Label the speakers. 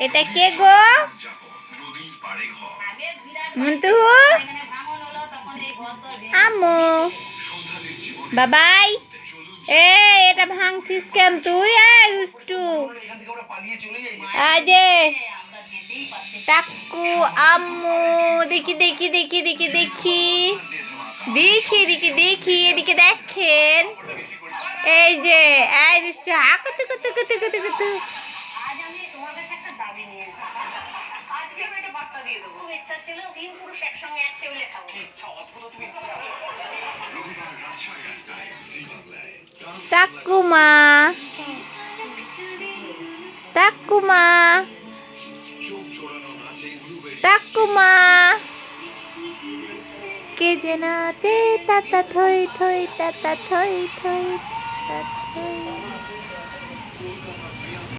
Speaker 1: এটা কে গো? মন্টু, আম্মু, বাবাই। এটা ভাঙছিস কেন তুই? দুষ্টু। যে টাক্কু, আম্মু, দেখি দেখি দেখি দেখি দেখি দেখি দেখি দেখি এদিকে দেখেন। এই যে এই দুষ্টু হাকুতু কুতু কুতু কুতু কুতু। টাকুমা, টাকুমা, টাকুমা, কে যে নাচে তাতা থই থই তাতা থই থই তাতা থই।